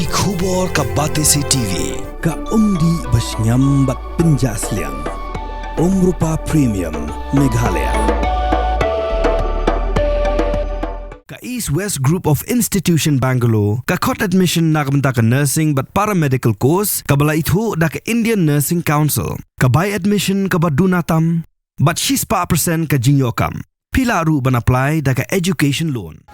Ki khubor ka Batesi TV. Ka umdi basnyambat penjaslian. Rupa Premium Meghalaya. Ka East West Group of Institution Bangalore. Ka khot admission nagamta ka nursing but paramedical course. Ka bala ithu da ka Indian Nursing Council. Ka buy admission ka badunatam. But she's pa percent ka jingyokam. Pila ru ban apply da ka education loan.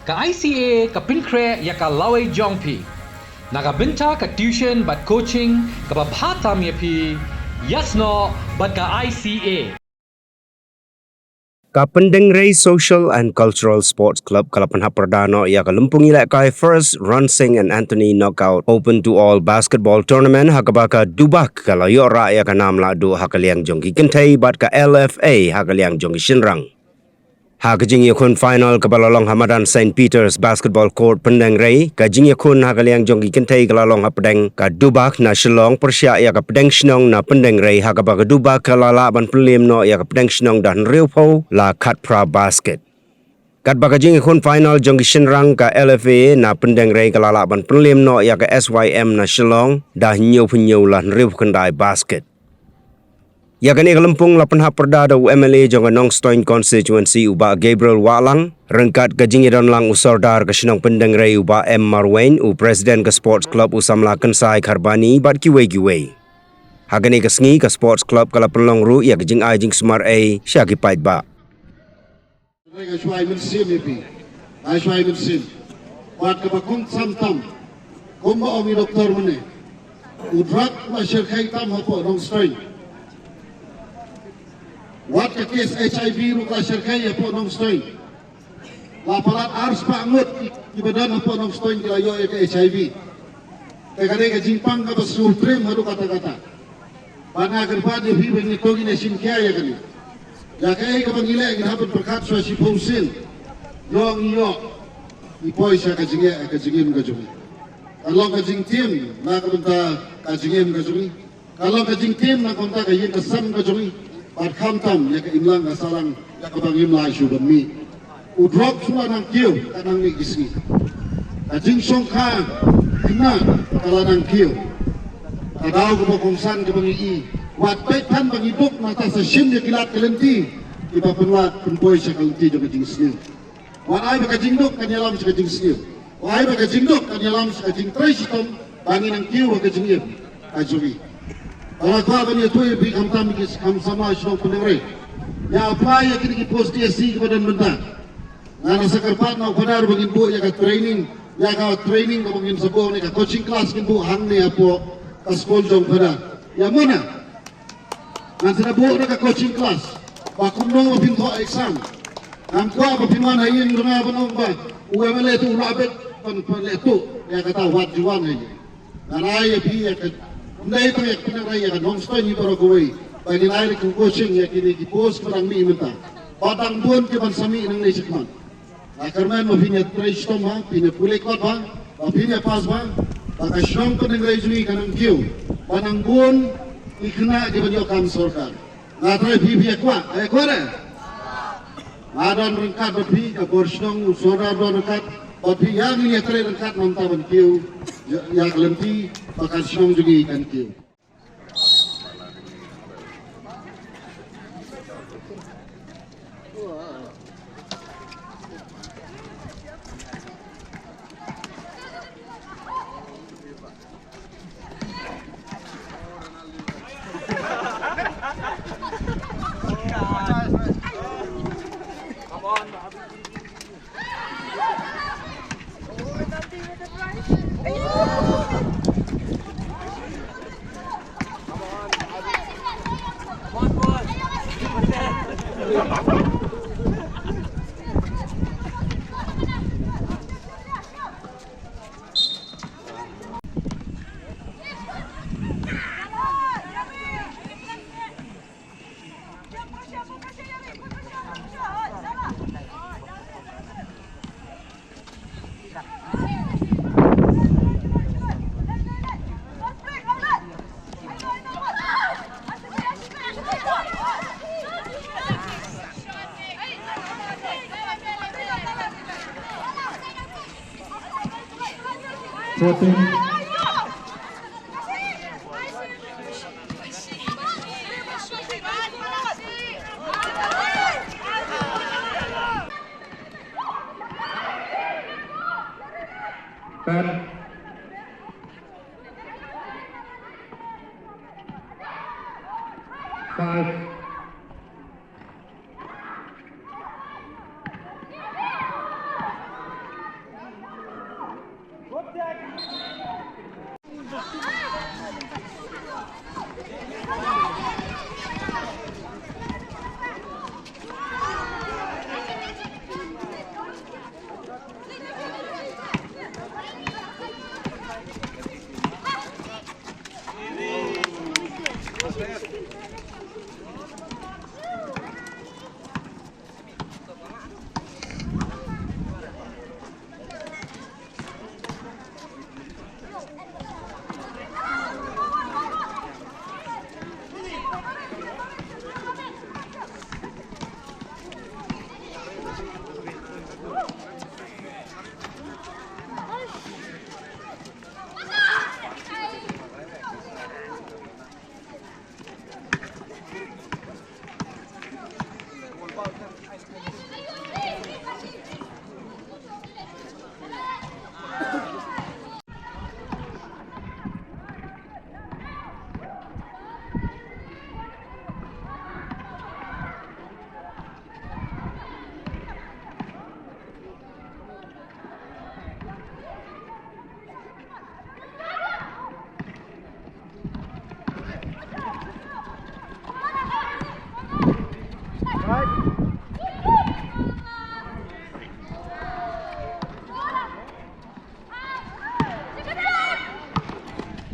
Ka ICA ka Pyndengrei ya ka laway jongpi. Nakabenta ka tuition but coaching ka babhatam ya pi. Yasno but ka ICA. Ka Pyndengrei Social and Cultural Sports Club kalapan hapardano ya ka Lympung Ïalehkai first Runsing and Anthony knockout open to all basketball tournament hakabaka Dubakh kalayo ra ya ka nam Lahduh hakaliang jongki kentay bat ka LFA hakaliang jongki shinrang. Hakajing yakun final kabalalong Hamadan St. Peter's Basketball Court Pyndengrei kajing yakun hakaliang jongki kentay kalalong hapadeng ka Dubakh na Shillong persya ya ka pedeng shnong na Pyndengrei hakabaka Dubakh kalalaban pelim no ya ka pedeng shnong dan riupo la katpra basket. Kat bakajing yakun final jongki shinrang ka LFA na Pyndengrei kalalaban pelim no ya ka SYM na Shillong dah nyaw penyaw la riup kendai basket. Ya kani Lympung lapan haperda da UMLA jong Nong Stoin constituency uba Gabriel Walang rengkat gajing dan lang usardar ke Sinong Pyndengrei uba M Marwain u presiden ke sports club usamla kensai Kharbani bat kiwe. Hagani ke sengi ke sports club kala penlong ru ya gajing ai jing smar a syaki pait ba. Wat ke bakung sam-tam kumba omi doktor mene udrak Ïalehkai tam hapo Nong Stoin. Wat ke kes HIV ru Ïalehkai hapo Nong Stoin. Laparat ars pa angut ibadan hapo Nong Stoin kilayo ke HIV. Kagade ke jingpang ka basul trim haru kata-kata. Bana gerpa de bi bengi togi ne sin kya ya kani. Ya kai ka bangile ke hapo berkat so si pousin. Yong yo ipoi sa ka jingim ka jumi. Kalau ka jing tim na ka benta ka jingim ka jumi. Kalau ka jing tim na konta ka yin ka sam ka jumi. At kamtam ya ka imlang ka salang ya ka bangim la shu ban mi. Udrop suwa nang kiyo kanang ni gisni. Ka jing song ka ina kala nang kiyo. Kadaw ko kung san ka bangi i. Wat pet tan bangi buk na ta sa shin ya kilat kalenti. Iba penwat penpoy sa kalenti jo ka jing sni. Wat ay ba ka jing duk kanyalam sa ka jing sni. Wat ay ba ka jing duk kanyalam sa ka jing tresitom bangi nang kiyo ka jing ip. Ajuri. Kalau kau bani itu ibu kamtam kam sama Sinong Pyndengrei, ya apply ya kini post DSC kepada benda. Nana sekarpat nak benar bangin bu ya ka training ka bangin sebuah ni ka coaching class kin bu hang ni apo ka school jong pada. Ya mana? Nanti na bu ka coaching class. Bakum no pinto exam. Am kwa ba pinwan hayin ngana banong ba. UMLA tu rabet pan letu ya kata wat juan ni. Nana ya bi ya Ndai itu yang Pyndengrei ya kan Nong Stoin ni baru kawai. Bagi naik ke coaching ya kini di post perang mi minta. Padang pun ke ban sami nang nei sikman. Akarman mo pinya trace tom ha, pinya pulikot ha, pinya pas ba. Baka Sinong Pyndengrei jui kanang kiu. Padang pun ikna di banyo kam sorkar. Ngatrai bibi akwa, akwa re. Adan rengkat berpi ke Sinong sora do rengkat. Berpi yang ni trai rengkat mantaban kiu. Ya kelenti bakal Sinong juga ikan kiu. 14. Ten.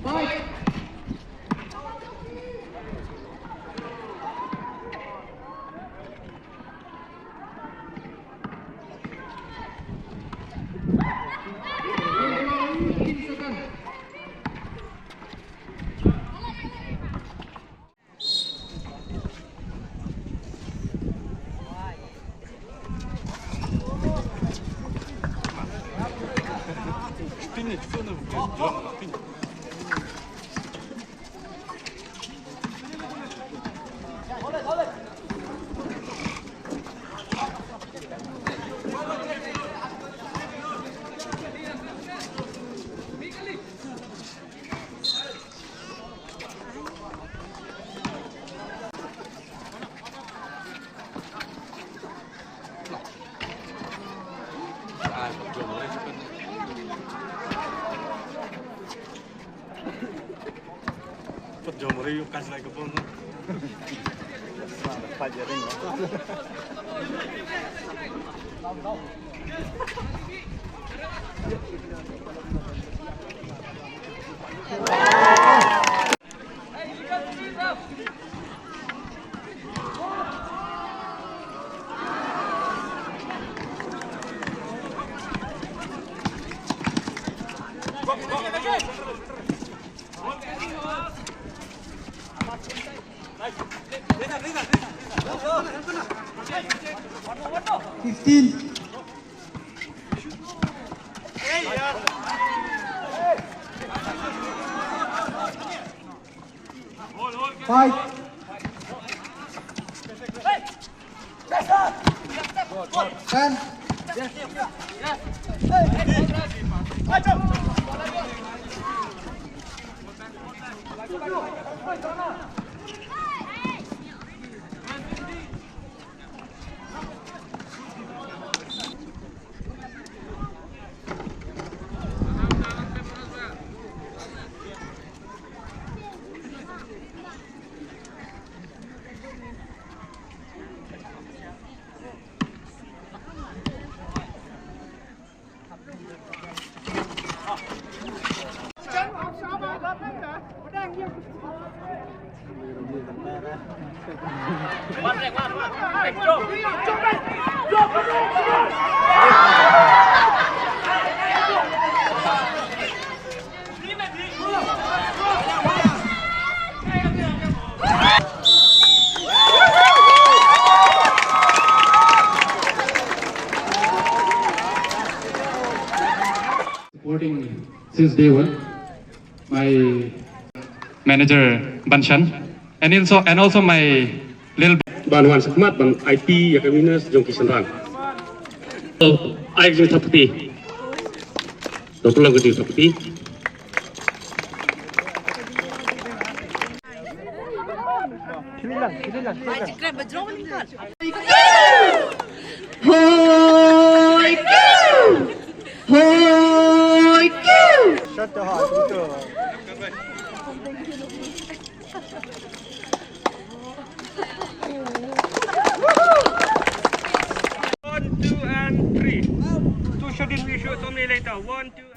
5. Pejamuri yuk kasih lagi pun. Pajarin. Supporting since day one. My Manager Banshan, and also my little Banwan Sakmat, Ban IT, Yakaminas, Jongki Sandang. So, I exit Tapati. Don't look at you, Tapati. One, two, and three. Two shots we shoot only later. 1, 2.